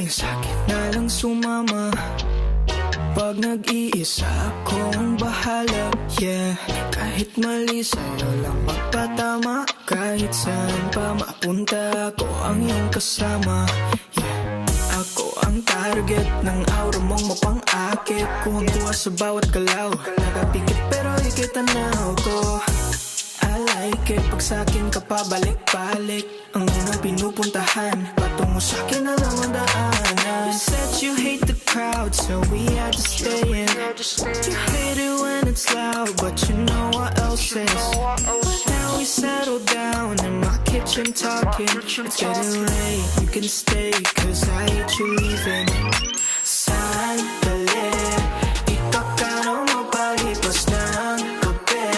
akin, sa'kin na lang sumama. Pag nag-iisa akong bahala, yeah. Kahit mali sa'yo lang magpatama. Kahit saan pa mapunta, ako ang iyong kasama, yeah. Ako ang target ng aura mong mapang-akit. Kuhang-kuha sa bawat galaw, nakapikit pero ikit tanaw ko. I like it pag sa'kin ka pabalik-balik. Ang unang pinupuntahan, patungo sa'kin na lang ang daanan. You said you hate the crowd, so we had to stay in. You hate it when it's loud, but you know what else is. Now we settle down in my kitchen talking. It's getting late, you can stay, cause I hate you leaving. Sandali, dito ka na mapalipas ng gabi.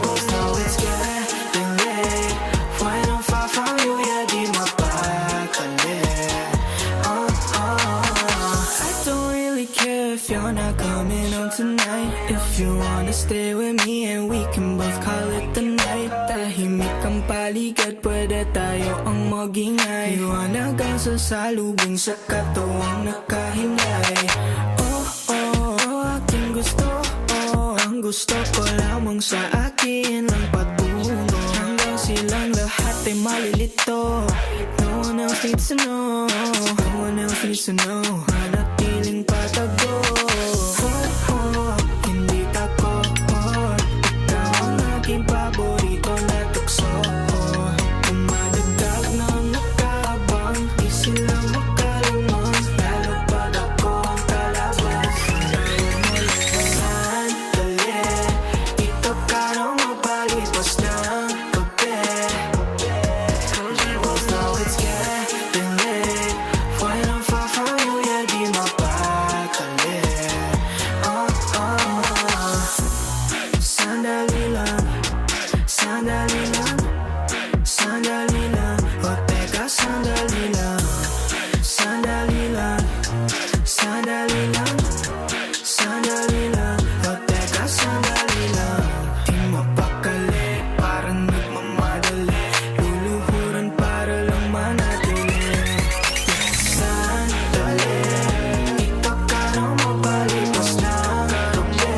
Both know it's getting late. Why don't far from you, yeah, di mapakali. I don't really care if you're not coming home tonight. If you wanna stay with me and we can both call it the night. Tahimik ang paligid, pwede tayo ang magingay. Liwanag ang sasalubong sa katawang nakahingay. Oh, oh, oh, aking gusto, oh. Ang gusto ko lamang sa akin ang pagbungo. Hanggang silang lahat ay malilito. No one else needs to know. No one else needs to know. Manatiling patago. Oh, oh, hindi takot. Ikaw ang aking paborito na tukso. Umadagdag na nakabang, di sila makalamang. Lalo pag ako ang kalabas. Sandali, dito ka na mapalipas ng gabi. Both know it's getting late. Why don't far from you, yeah, di mapakali. Oh, oh. Sandali lang, sandali lang, sandali lang. Oh, teka, sandali lang, sandali lang, sandali lang, sandali lang. Oh, teka, sandali lang. Di mapakali, parang nagmamadali. Luluhuran para lang manatili. Sandali, dito ka na mapalipas ng gabi.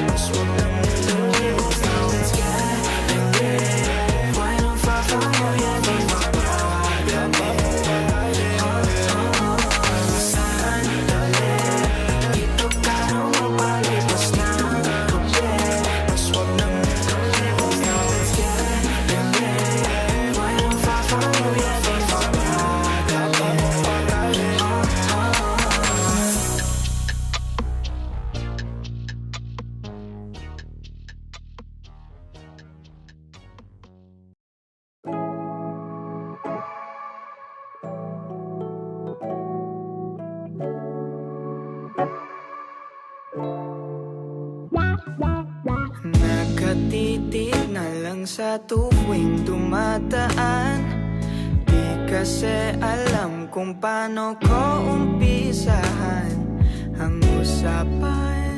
Mas huwag lang nituloy. Now it's getting late. Why don't far from you, yeah, di mapakali. Sandali, dito ka na mapalipas ng gabi. Mas huwag lang nituloy. Now it's getting late. Why don't far from you, yeah, di mapakali. Nakatitig na lang sa tuwing dumadaan. Di kasi alam kung paano ko umpisahan ang usapan.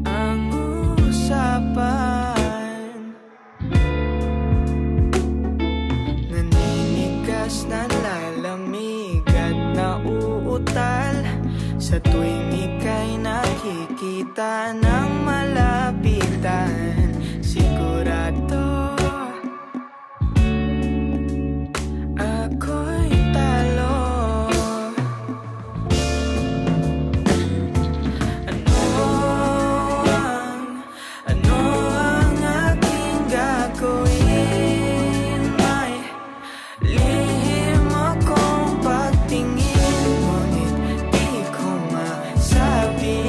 Ang usapan. Naninigas na lalamig at nauutal sa tuwing ika'y nakikita ng malapitan. Sigurado ako'y talo. Ano ang aking gagawin? May lihim akong pagtingin, ngunit di ko masabi.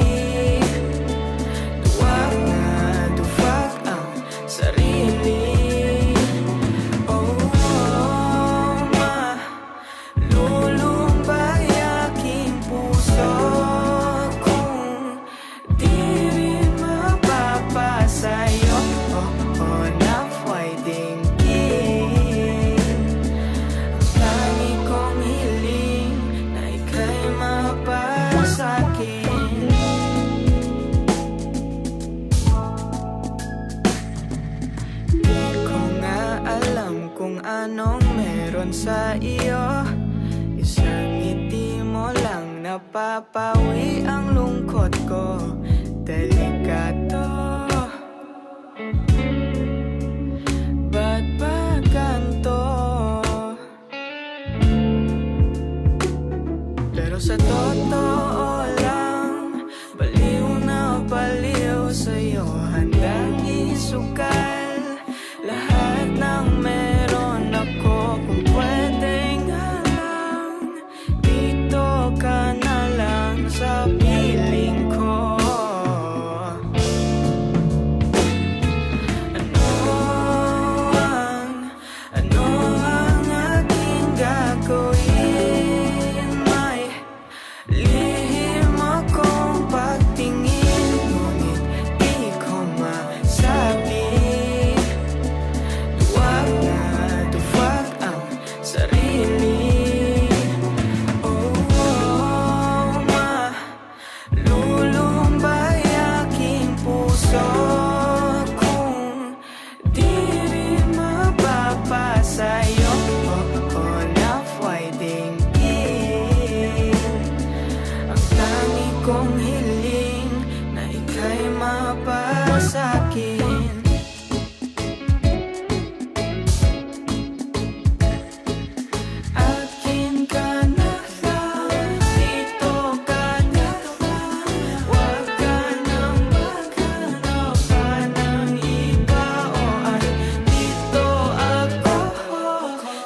Duwag na duwag ang sarili. Oh, malulumbay aking puso kung di rin mapapasayo. Oh, na pwedeng ang lagi kong hiling na ika'y mapasakin. Di ko nga alam kung anong meron meron sa iyo. Isang ngiti mo lang napapawi ang lungkot ko. Delikado, ba't ba ganto? Pero sa totoo lang, baliw na baliw sa'yo. Handang isukal lahat ng meron ako. Kung pwede nga lang, dito ka na lang sa piling ko. Ano ang aking gagawin? May lihim akong pagtingin, ngunit di ko masabi. Duwag na duwag ang sarili. Malulumbay aking puso kung di rin mapapasayo. Na pwedeng ang tangi kong hiling na ika'y mapasakin. Akin ka na lang, dito ka na lang. Huwag ka nang maghanap pa ng iba. O ay dito ako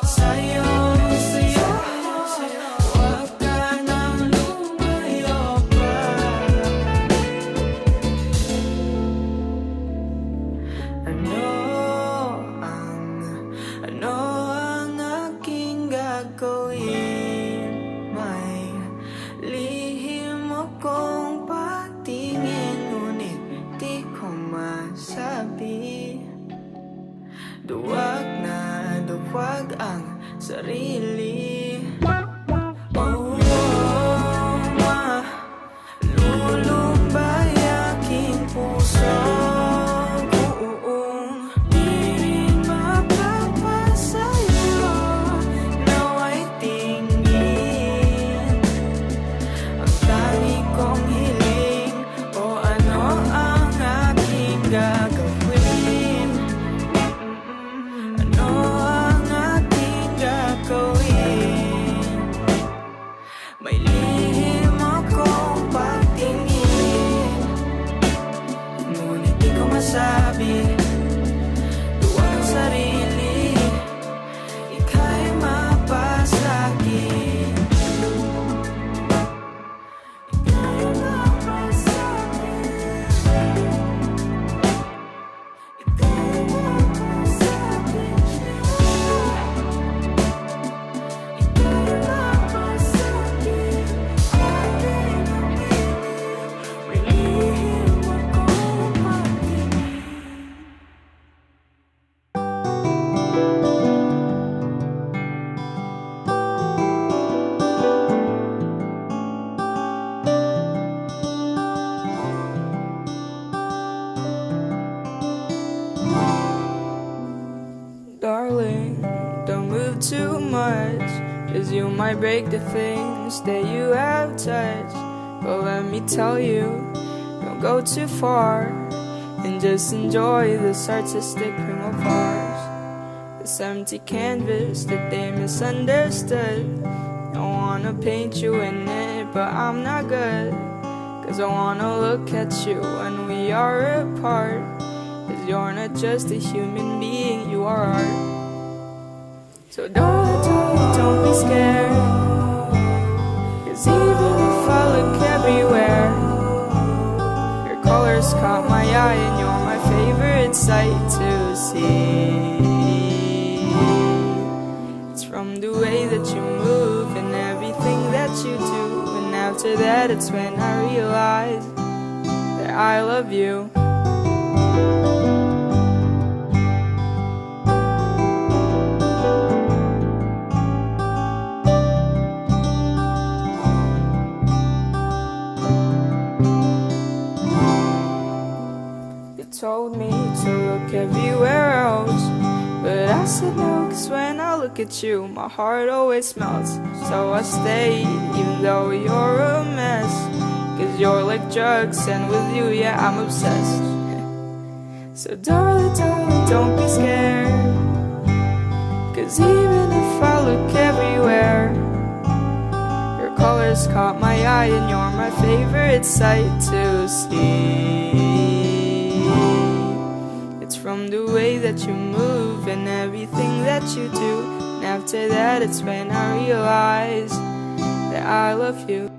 sa'yo. Huwag ka nang lumayo pa. Ano ang aking gagawin? May lihim akong patingin, ngunit di ko masabi. Duwag na duwag ang sarili. Malulumbay aking puso kung di rin mapapasayo. Nawa'y tingin ang tangi kong hiling. O ano ang aking gagawin? Ano ang aking gagawin? May lihim akong pagtingin, ngunit di ko masabi. Duwag ang sarili, ika'y mapasakin. Ika'y mapasakin. Ika'y mapasakin. Ika'y mapasakin. Aking umiling, may lihim akong pagtingin. Darling, don't move too much, 'cause you might break the things that you have touched. But let me tell you, don't go too far, and just enjoy this artistic room of ours. This empty canvas that they misunderstood. I wanna paint you in it, but I'm not good, 'cause I wanna look at you when we are apart. 'Cause you're not just a human being, you are art. So don't be scared, 'cause even if I look everywhere, your colors caught my eye and you're my favorite sight to see. It's from the way that you move and everything that you do, and after that it's when I realize that I love you. Told me to look everywhere else, but I said no, 'cause when I look look at you, my heart always melts. So I stay, even though you're a mess. Cause you're like drugs, and with you, yeah, I'm obsessed. So darling, darling, don't be scared. Cause even if I look everywhere, your colors caught my eye, and you're my favorite sight to see. It's from the way that you move and everything that you do. And after that, it's when I realize that I love you.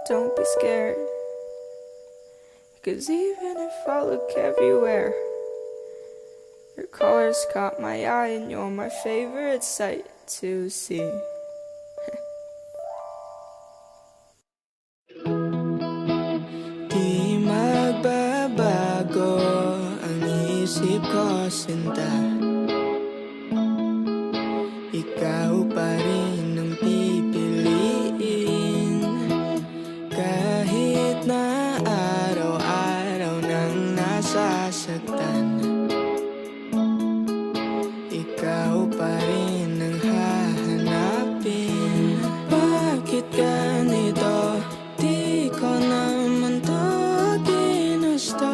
Don't be scared. Cause even if I look everywhere, your colors caught my eye, and you're my favorite sight to see. Di magbabago ang isip ko, sinta. Ikaw pa rin ang pipiliin. Kahit na araw-araw nang nasasaktan, ikaw pa rin ang hahanapin. Bakit ganito? Di ko naman to ginusto.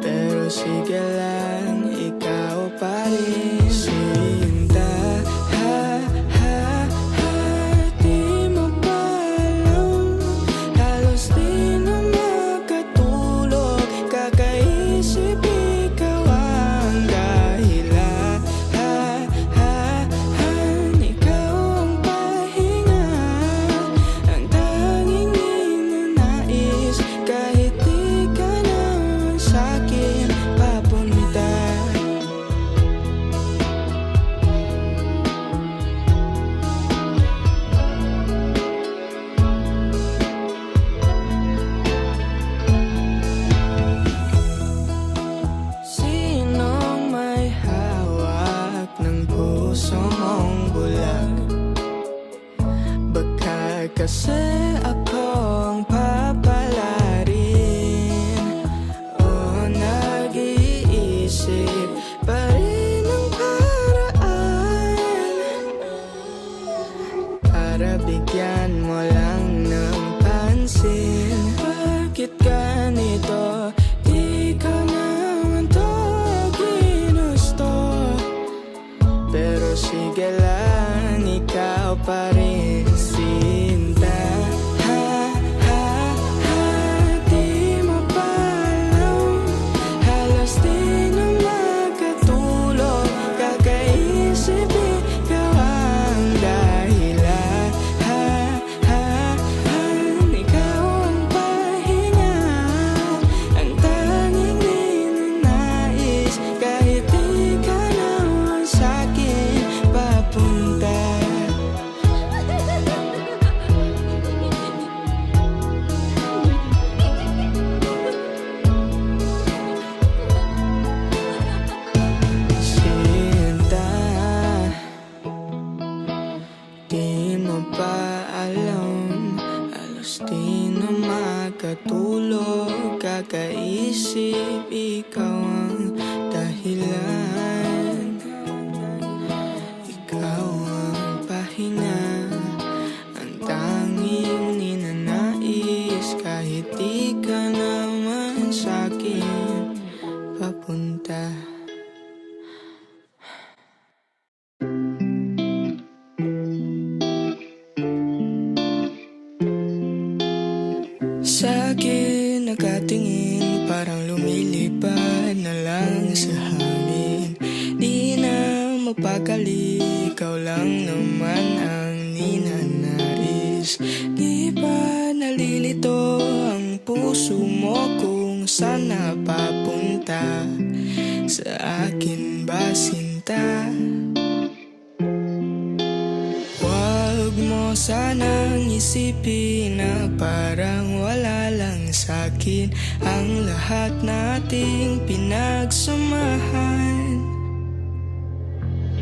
Pero sige lang, ikaw pa rin. Kasi akong papalarin, o nag-iisip pa rin ang paraan para bigyan mo lang ng pansin. Bakit ganito? Di ka naman to ginusto. Pero sige lang, ikaw pa rin. Katulog, kakaisip, ikaw ang dahilan. Ikaw ang pahinga, ang tanging ninanais. Kahit di ka naman sa'kin papunta. Sa'kin nakatingin, parang lumilipad na lang sa hangin. Di na mapakali, ikaw lang naman ang ninanais. Di ba nalilito ang puso mo kung saan napapunta? Sa akin ba sinta? Huwag mo sanang isipin na parang wala lang sa'kin ang lahat nating pinagsamahan.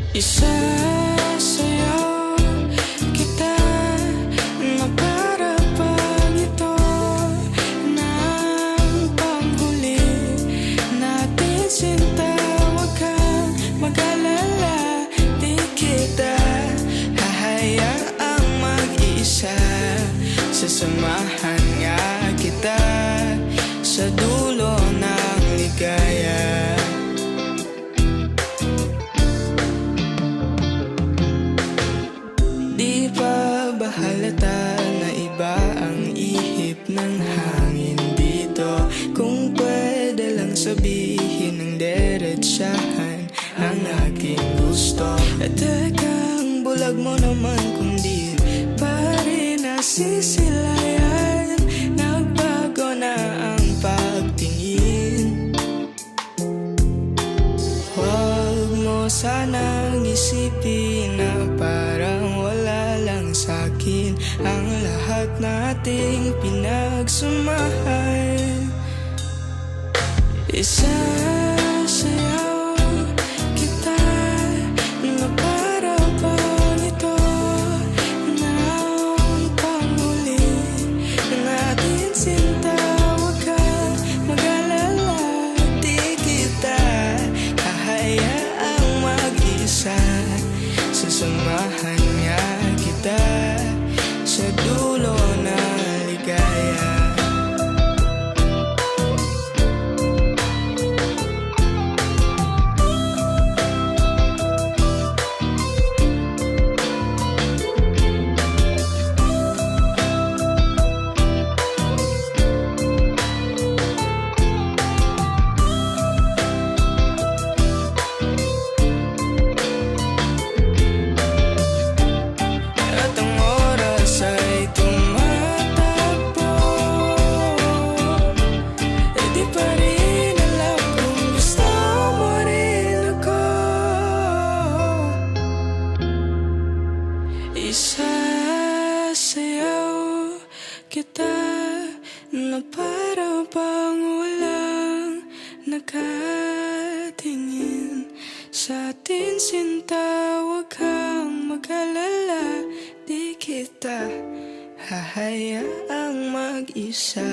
Isasayaw kita na para bang ito ng panghuli natin sinta. Huwag kang mag-alala, di kita hahayaang mag-isa. Sasamahan nga kita sa dulo ng ligaya. Di pa ba halata na iba ang ihip ng hangin dito? Kung pwede lang sabihin ng diretsahan ang aking gusto. At tekang bulag mo naman kung di pa rin nasisilayan. Nagbago na ang pagtingin. Huwag mo sanang isipin na parang wala lang sa'kin ang lahat nating pinagsamahan. Isasayaw kita na para bang ito ng panghuli natin sinta. Huwag kang mag-alala, di kita hahayaang mag-isa. Sasamahan nga kita sa dulo na ligaya. At ang oras ay tumatakbo, e di pa rin alam kung gusto mo rin ako. Isasayaw kita na para bang walang nakatingin sa atin sinta. Huwag kang mag-alala, di kita hahayaang mag-isa.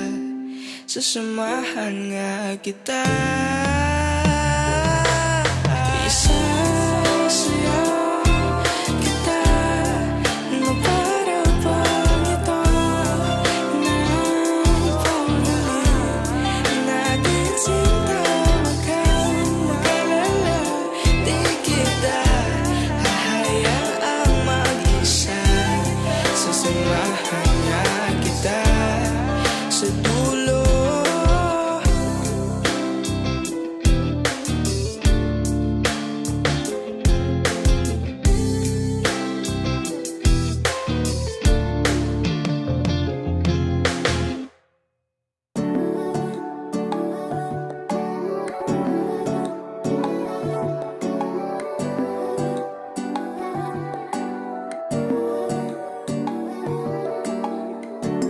Sasamahan nga kita. Isasayaw kita na para bang ito ng panghuli natin sinta. Huwag kang mag-alala, di kita hahayaang mag-isa. Sasamahan nga kita sa dulo.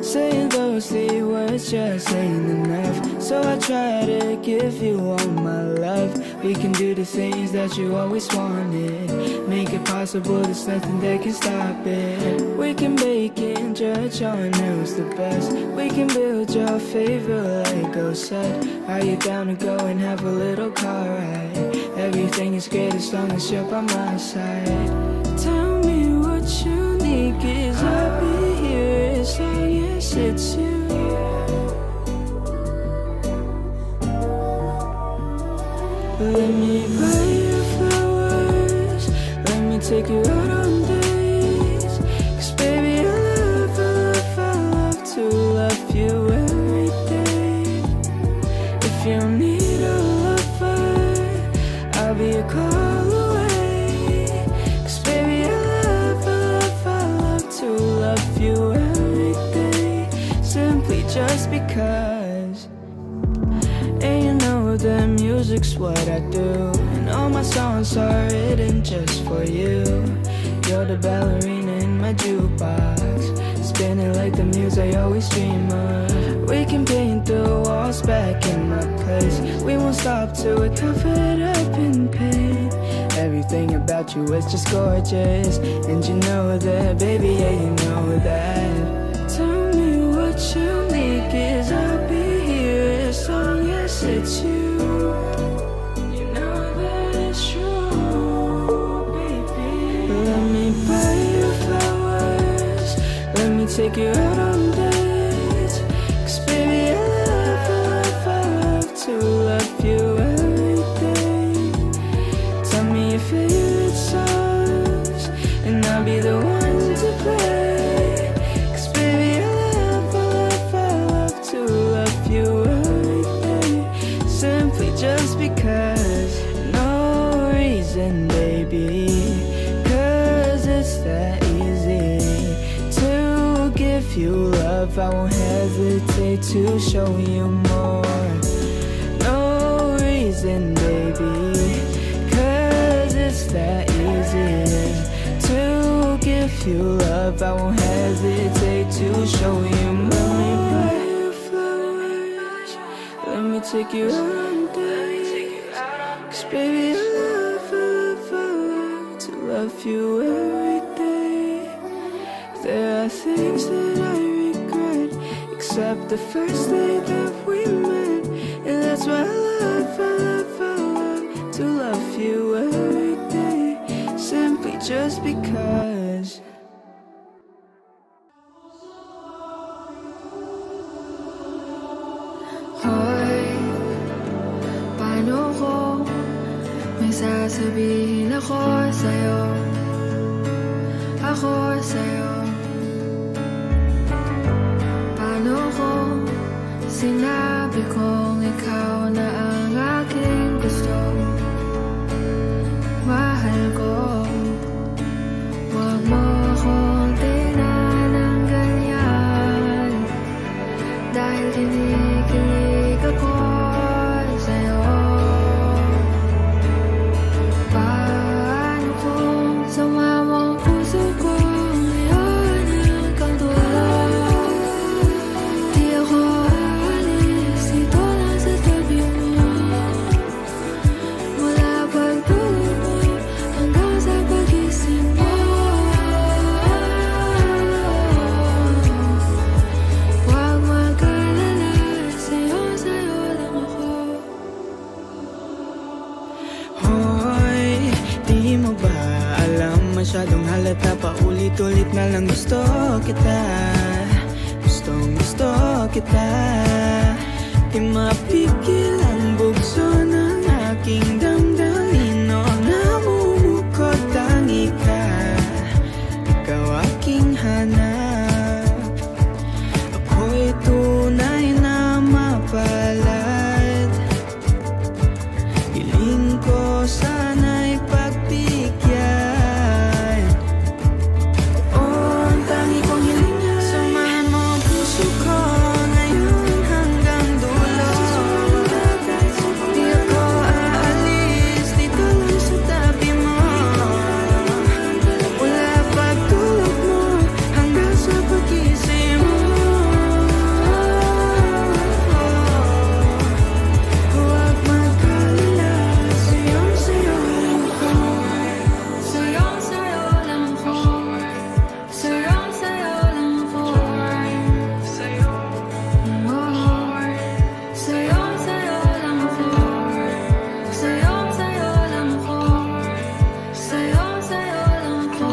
Saying those three words just ain't enough, so I try to give you all my love. We can do the things that you always wanted, make it possible, there's nothing that can stop it. We can bake and judge on who's the best. We can build your favorite Lego set. Are you down to go and have a little car ride? Everything is great as long as you're by my side. Tell me what you need, 'cause I'll be here as long as it's you. Let me buy you flowers, let me take you out on days. 'Cause baby I love to love you every day. If you need a lover, I'll be a call away. 'Cause baby I love to love you every day. Simply just because. And you know the music's what I do, and all my songs are written just for you. You're the ballerina in my jukebox, spinning like the muse I always dream of. We can paint the walls back in my place. We won't stop till we're covered up in pain. Everything about about you is just gorgeous. And you know that, baby, yeah, you know that. Tell me what you need, 'cause I'll be here as long as it's you. You know that it's true, baby. Let me buy you flowers, let me take you out on dates. 'Cause baby, I love to love you every day. Tell me your favorite songs, and I'll be the one to play. 'Cause baby, I love to love you every day. Simply just because, no reason, baby. 'Cause it's that easy to give you love. I won't hesitate to show you more. No reason, baby. 'Cause it's that easy to give you love. I won't hesitate to show you more. Let me buy you flowers, let me take you out on dates. 'Cause baby, I love to love you every day. There are things that I regret, except the first day that we met. And that's why I love to love you every day. Simply just because. Hoy, paano ko may sasabihin ako sa'yo? Ako sa'yo. Paano ko sinabi kong ikaw na ang aking gusto? Mahal ko, huwag mo akong tingnan ng ganyan. Dahil kinikilig ako sa'yo. Paano kung sumama ang puso ko ngayon hanggang dulo? Di ako aalis dito lang sa tabi mo. Mula pagtulog mo hanggang sa pagising mo. Huwag mag-alala, sa'yo lang ako. Hoy, di mo ba alam, masyadong halata, paulit-ulit na lang gusto kita. Gustong gusto kita. Di mapigil ang bugso ng aking damdamin. O namumukot tangi ka, ikaw aking hanap. Ako'y tunay na mapalad. Hiling ko sana'y pagbigyan. Oh, ang tangi kong hilingan, samahan mo ang puso ko ngayon hanggang dulo. Di ako aalis dito lang sa tabi mo. Mula pagtulog mo hanggang sa pagising mo. Huwag mag-alala, sa'yo lang ako. Sa'yo lang ako. Sa'yo lang ako. Sa'yo lang ako. Sa'yo lang ako. Sa'yo lang ako.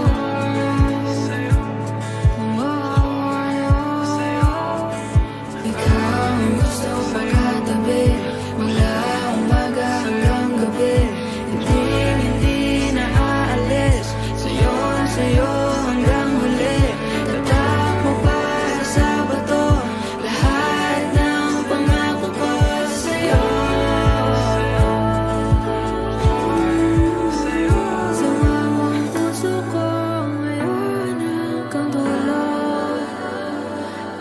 Ikaw ang gusto pagkatabi, mula umaga hanggang gabi. Hindi na aalis, sa'yo hanggang huli. Tatak mo pa sa bato, lahat ng pangako ko sa'yo. Sama mo ang puso ko ngayon hanggang dulo.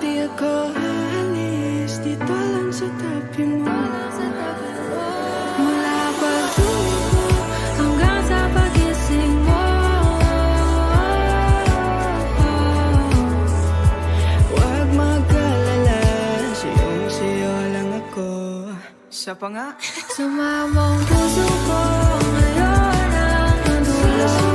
Di ako aalis dito lang sa tabi mo. Mula pagtulog mo hanggang sa pagising mo. Huwag mag-alala, sa'yo lang ako. Isa pa nga. Sumama ang puso ko ngayon hanggang dulo.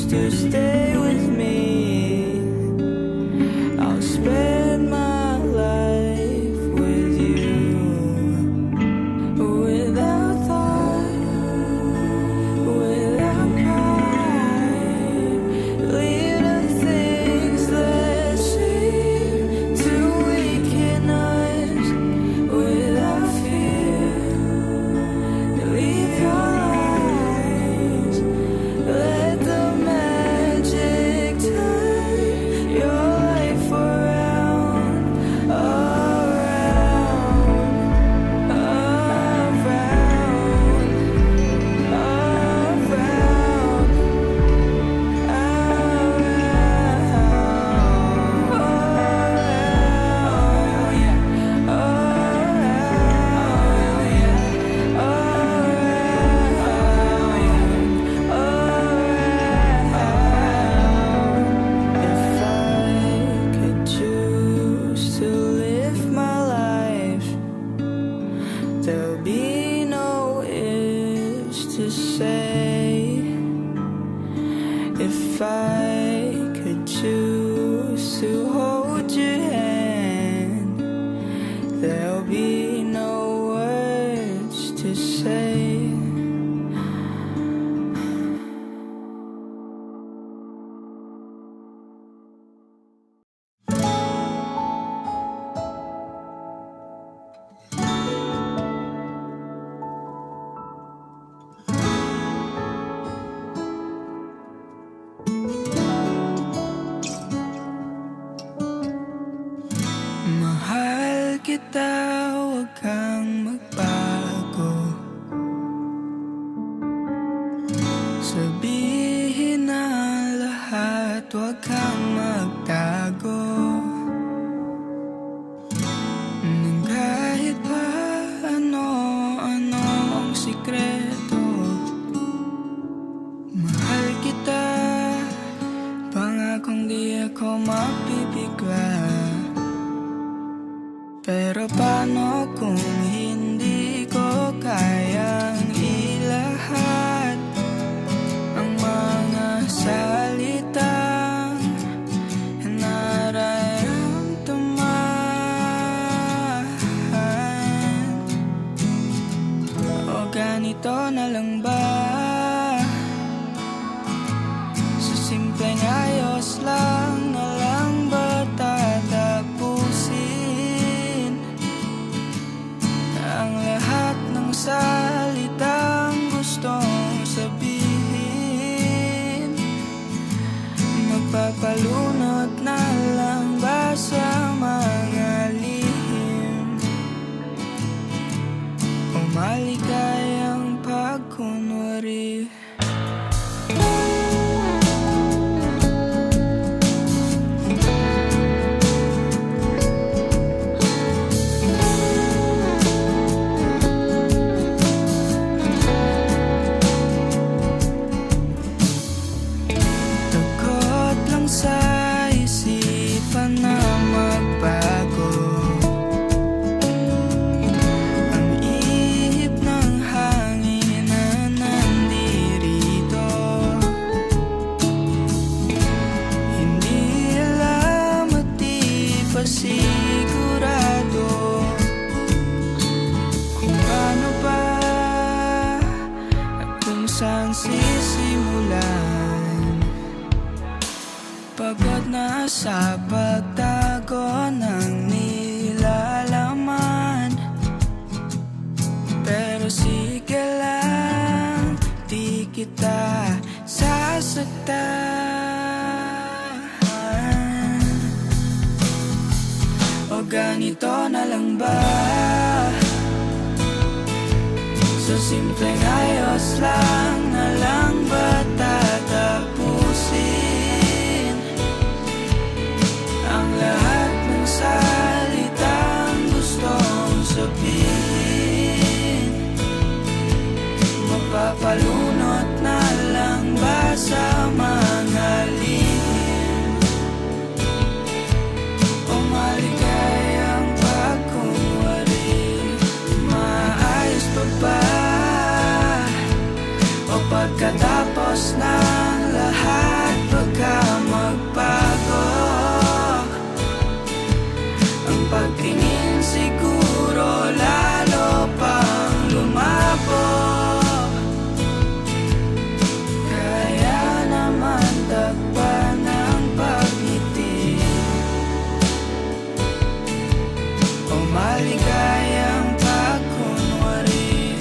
to stay with me. I'll spend my life with you, without thought, without pride. Leave the things that seem to weaken us, without fear. Leave your eyes, let the magic turn your life around, around, around, If I could choose to live my life, there'll be no ifs to say. If I could choose to hold your hand, there'll be no words to say. Mahal kita, huwag kang magbago. Sabihin na lahat, huwag kang magtago. Nang kahit pa ano-ano ang sikreto, mahal kita, pangakong di ako mapipigla. Pero paano kung hindi ko kayang ilahat ang mga salitang nararamdaman? O ganito na lang ba? Sa simpleng ayos lang na lang ba tatapusin ang lahat ng salitang gustong sabihin? Magpapalunod na lang ba sa mga lihim o maligayang pagkunwari? Takot lang sa isipan na magbago ang ihip ng hangin na nandirito. Hindi alam at di pa sigurado kung paano ba at kung saan sisimulan. Pagod na sa pagtago ng nilalaman, pero sige lang, di kita sasaktan. O ganito na lang ba? Sa simpleng ayos lang na lang ba tatapusin ang lahat ng salitang gustong sabihin? Magpapalunod na lang ba sa mga lihim o maligayang pagkunwari? Maayos pa ba o pagkatapos ng lahat pagka magbago. Ang pagtingin siguro lalo pang lumabo. Kaya naman takpan ng pagngiti o maligayang pagkunwari.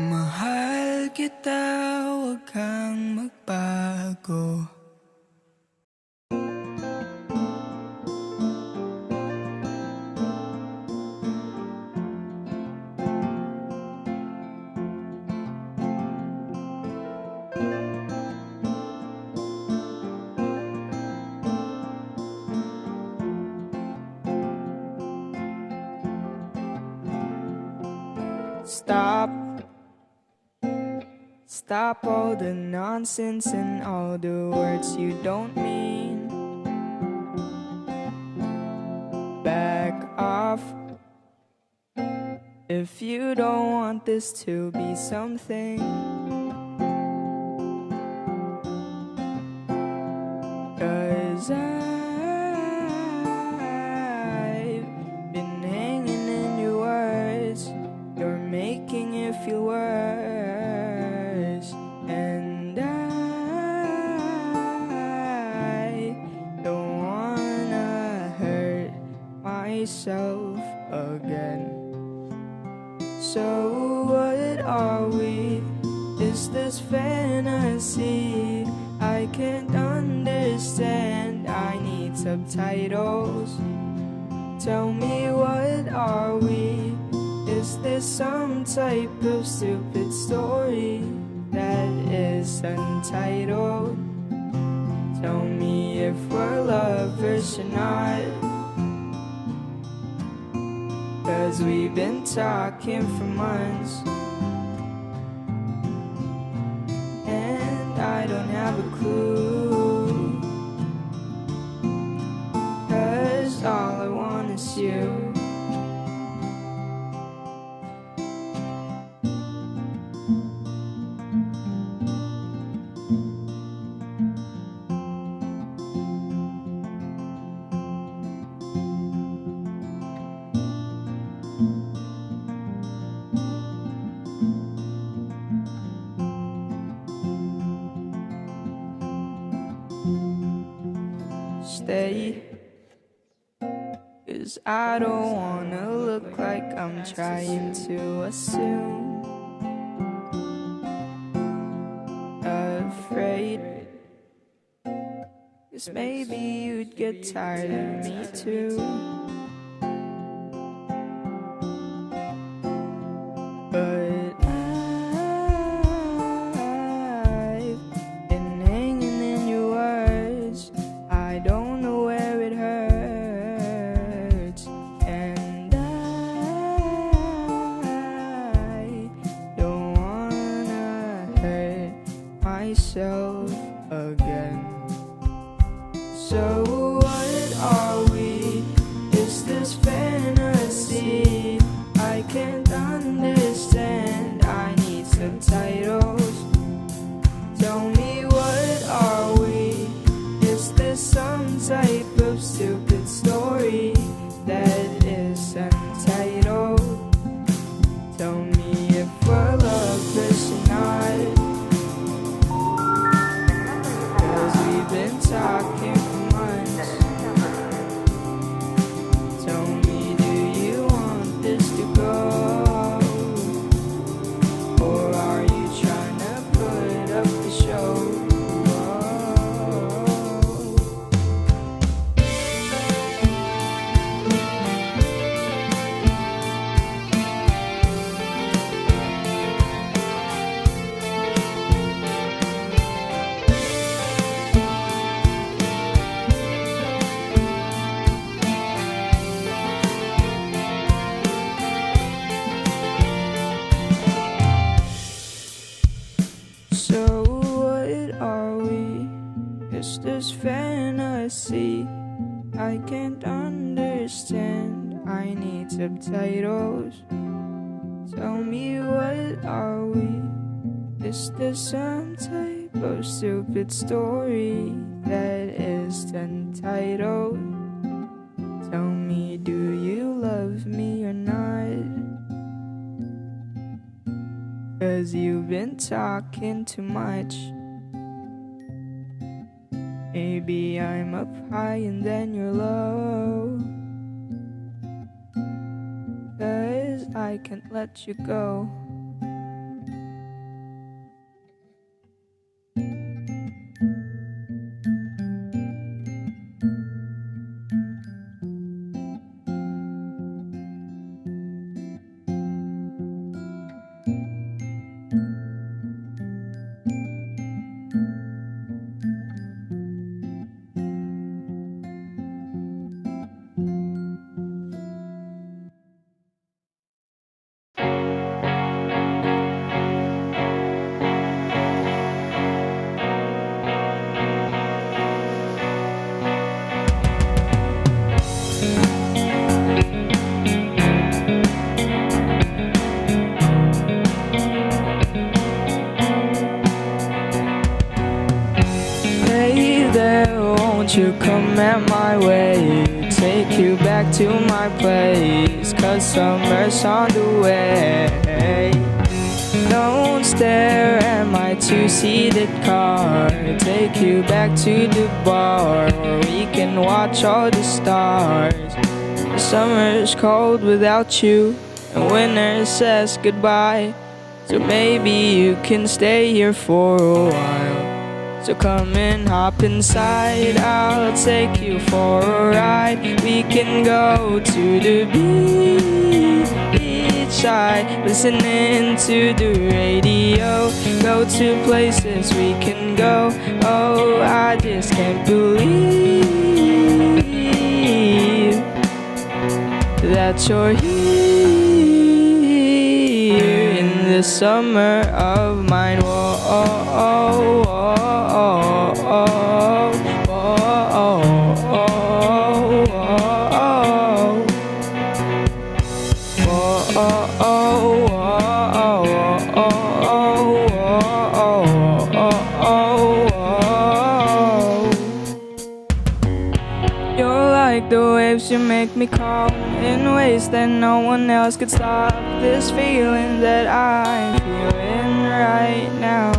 Mahal kita, huwag kang magbago. Stop all the nonsense and all the words you don't mean. Back off if you don't want this to be something. 'Cause I've been hanging in your words. You're making it feel worse. And I don't wanna hurt myself again. So what are we? Is this fantasy? I can't understand. I need subtitles. Tell me, what are we? Is this some type of stupid story that is untitled? Tell me if we're lovers or not, 'cause we've been talking for months and I don't have a clue, 'cause all I want is you. Stay, 'cause I don't wanna look like I'm trying to assume. Afraid, 'cause maybe you'd get tired of me too. But I've been hanging in your words. I don't know where it hurts, and I don't wanna hurt myself again. So what are we? Is this fantasy? I can't understand. I need subtitles. Tell me, what are we? Is this some type of stupid story that is untitled? Tell me if we're lovers or not, 'cause we've been talking for months. Tell me, do you want this to go? Or are you trying to put up the show? just this fantasy I can't understand. I need subtitles. Tell me, what are we? Is this some type of stupid story that is entitled? Tell me, do you love me or not? 'Cause you've been talking too much. Maybe I'm up high and then you're low. 'Cause I can't let you go. Won't you come at my way? Take you back to my place, 'cause summer's on the way. Don't stare at my two-seated car. Take you back to the bar where we can watch all the stars. The summer's cold without you, and winter says goodbye. So maybe you can stay here for a while. So come and hop inside, I'll take you for a ride. We can go to the beach side, listening to the radio. Go to places we can go. Oh, I just can't believe that you're here in the summer of mine. Whoa, oh, oh, oh. You're like the waves, you make me calm in ways that no one else could stop. This feeling that I'm feeling right now.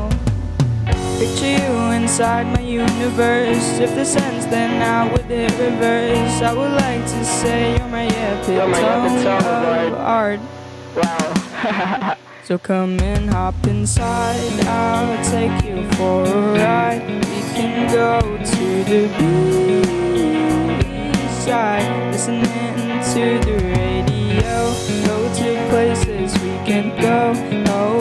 Picture you inside my universe. If this ends, then how would it reverse? I would like to say you're my epitome of art. Wow. So come and hop inside, I'll take you for a ride. We can go to the beach side, listening to the radio. Go to places we can go. Oh,